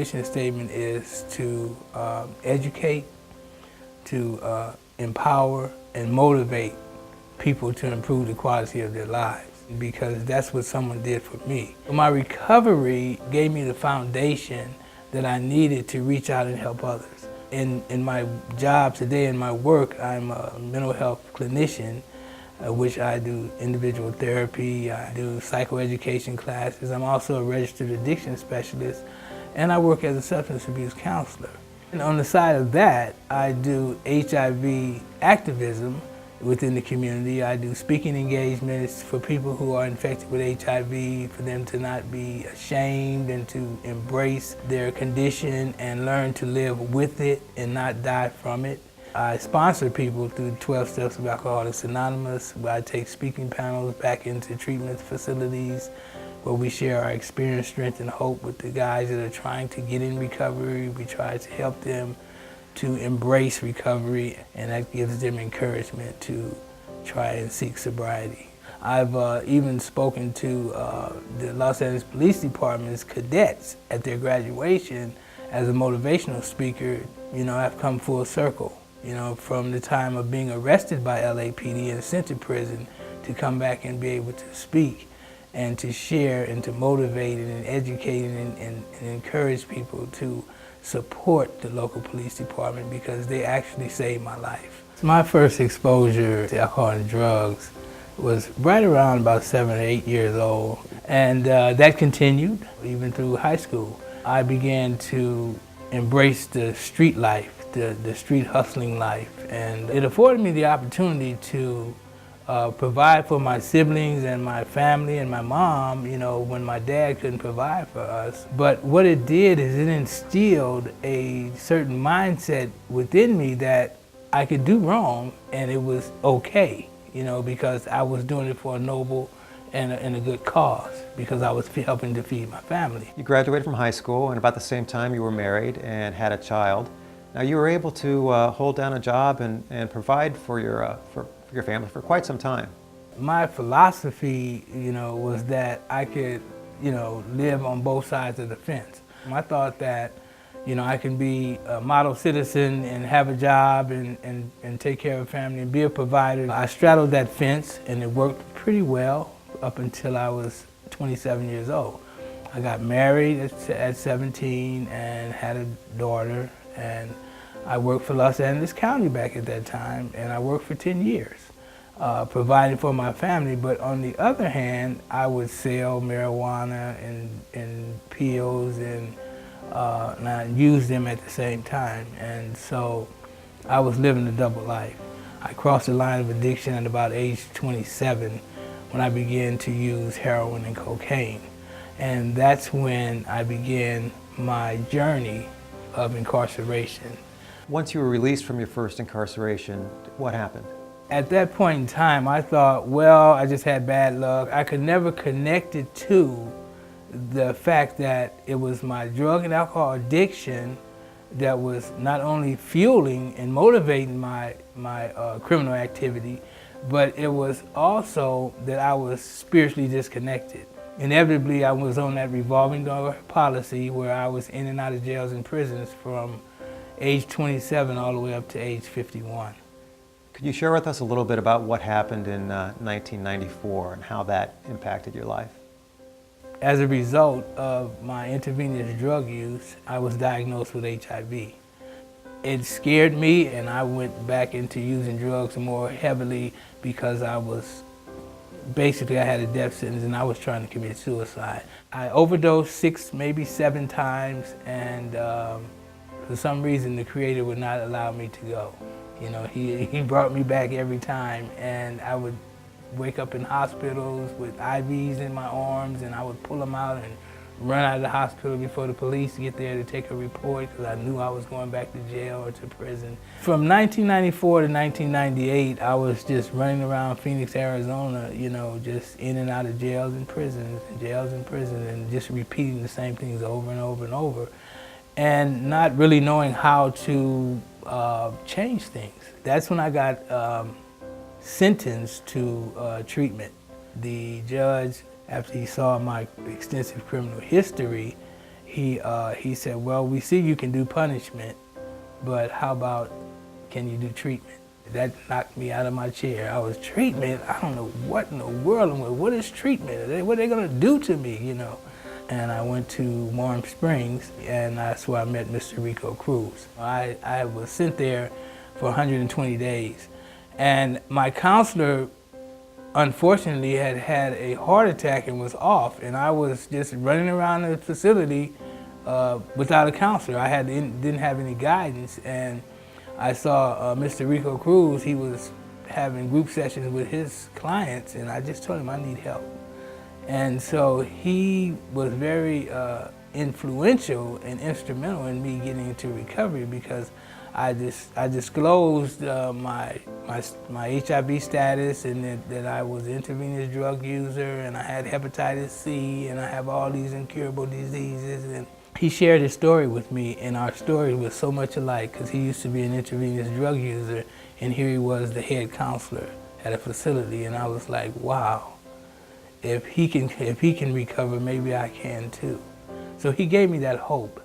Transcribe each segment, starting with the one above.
mission statement is to educate, to empower, and motivate people to improve the quality of their lives, because that's what someone did for me. My recovery gave me the foundation that I needed to reach out and help others. In my job today, in my work, I'm a mental health clinician, which I do individual therapy, I do psychoeducation classes. I'm also a registered addiction specialist, and I work as a substance abuse counselor. And on the side of that, I do HIV activism within the community. I do speaking engagements for people who are infected with HIV, for them to not be ashamed and to embrace their condition and learn to live with it and not die from it. I sponsor people through 12 Steps of Alcoholics Anonymous, where I take speaking panels back into treatment facilities, where we share our experience, strength, and hope with the guys that are trying to get in recovery. We try to help them to embrace recovery, and that gives them encouragement to try and seek sobriety. I've even spoken to the Los Angeles Police Department's cadets at their graduation as a motivational speaker. You know, I've come full circle. You know, from the time of being arrested by LAPD and sent to prison, to come back and be able to speak and to share and to motivate and educate and encourage people to support the local police department, because they actually saved my life. My first exposure to alcohol and drugs was right around about 7 or 8 years old, and that continued even through high school. I began to embrace the street life, the street hustling life, and it afforded me the opportunity to provide for my siblings and my family and my mom, you know, when my dad couldn't provide for us. But what it did is it instilled a certain mindset within me that I could do wrong and it was okay, you know, because I was doing it for a noble and a good cause, because I was helping to feed my family. You graduated from high school, and about the same time you were married and had a child. Now you were able to hold down a job and provide for your family for quite some time. My philosophy, you know, was that I could, you know, live on both sides of the fence. I thought that, you know, I can be a model citizen and have a job and take care of family and be a provider. I straddled that fence, and it worked pretty well up until I was 27 years old. I got married at 17 and had a daughter, and I worked for Los Angeles County back at that time, and I worked for 10 years, providing for my family. But on the other hand, I would sell marijuana and pills, and I used them at the same time. And so I was living a double life. I crossed the line of addiction at about age 27 when I began to use heroin and cocaine. And that's when I began my journey of incarceration. Once you were released from your first incarceration, what happened? At that point in time, I thought, well, I just had bad luck. I could never connect it to the fact that it was my drug and alcohol addiction that was not only fueling and motivating my criminal activity, but it was also that I was spiritually disconnected. Inevitably, I was on that revolving door policy where I was in and out of jails and prisons from age 27 all the way up to age 51. Could you share with us a little bit about what happened in 1994 and how that impacted your life? As a result of my intravenous drug use, I was diagnosed with HIV. It scared me, and I went back into using drugs more heavily because I had a death sentence and I was trying to commit suicide. I overdosed 6, maybe 7 times, and for some reason the Creator would not allow me to go. You know, he brought me back every time, and I would wake up in hospitals with IVs in my arms, and I would pull them out and run out of the hospital before the police get there to take a report, because I knew I was going back to jail or to prison. From 1994 to 1998, I was just running around Phoenix, Arizona, you know, just in and out of jails and prisons, and just repeating the same things over and over and over, and not really knowing how to change things. That's when I got sentenced to treatment. The judge, after he saw my extensive criminal history, he said, well, we see you can do punishment, but how about can you do treatment? That knocked me out of my chair. I was, treatment? I don't know what in the world, what is treatment? What are they gonna do to me, you know? And I went to Warm Springs, and that's where I met Mr. Rico Cruz. I was sent there for 120 days. And my counselor, unfortunately, had had a heart attack and was off, and I was just running around the facility without a counselor. Didn't have any guidance, and I saw Mr. Rico Cruz. He was having group sessions with his clients, and I just told him I need help. And so he was very influential and instrumental in me getting into recovery, because I disclosed my HIV status, and that I was an intravenous drug user, and I had hepatitis C, and I have all these incurable diseases. And he shared his story with me, and our story was so much alike, because he used to be an intravenous drug user, and here he was the head counselor at a facility, and I was like, wow. If he can recover, maybe I can too. So he gave me that hope.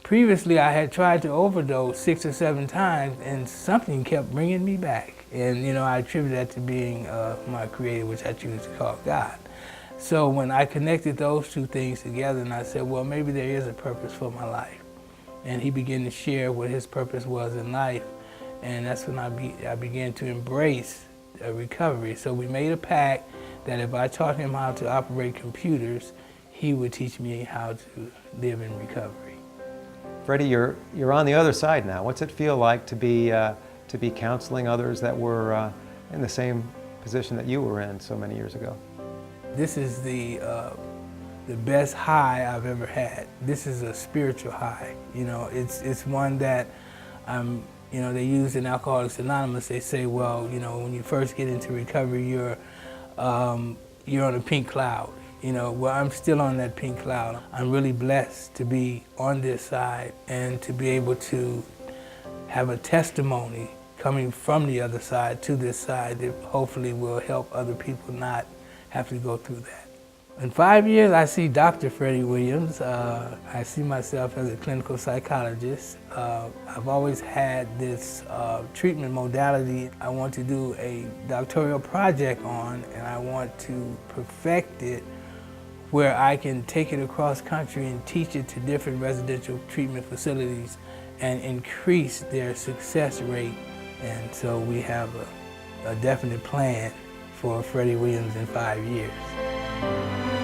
Previously, I had tried to overdose 6 or 7 times, and something kept bringing me back. And you know, I attribute that to being my creator, which I choose to call God. So when I connected those two things together, and I said, well, maybe there is a purpose for my life. And he began to share what his purpose was in life, and that's when I began to embrace recovery. So we made a pact that if I taught him how to operate computers, he would teach me how to live in recovery. Freddie, you're on the other side now. What's it feel like to be counseling others that were in the same position that you were in so many years ago? This is the best high I've ever had. This is a spiritual high. You know, it's one that you know, they use in Alcoholics Anonymous. They say, well, you know, when you first get into recovery, you're on a pink cloud. You know, well, I'm still on that pink cloud. I'm really blessed to be on this side and to be able to have a testimony coming from the other side to this side that hopefully will help other people not have to go through that. In 5 years, I see Dr. Freddie Williams. I see myself as a clinical psychologist. I've always had this treatment modality I want to do a doctoral project on, and I want to perfect it where I can take it across country and teach it to different residential treatment facilities and increase their success rate. And so we have a definite plan for Freddie Williams in 5 years.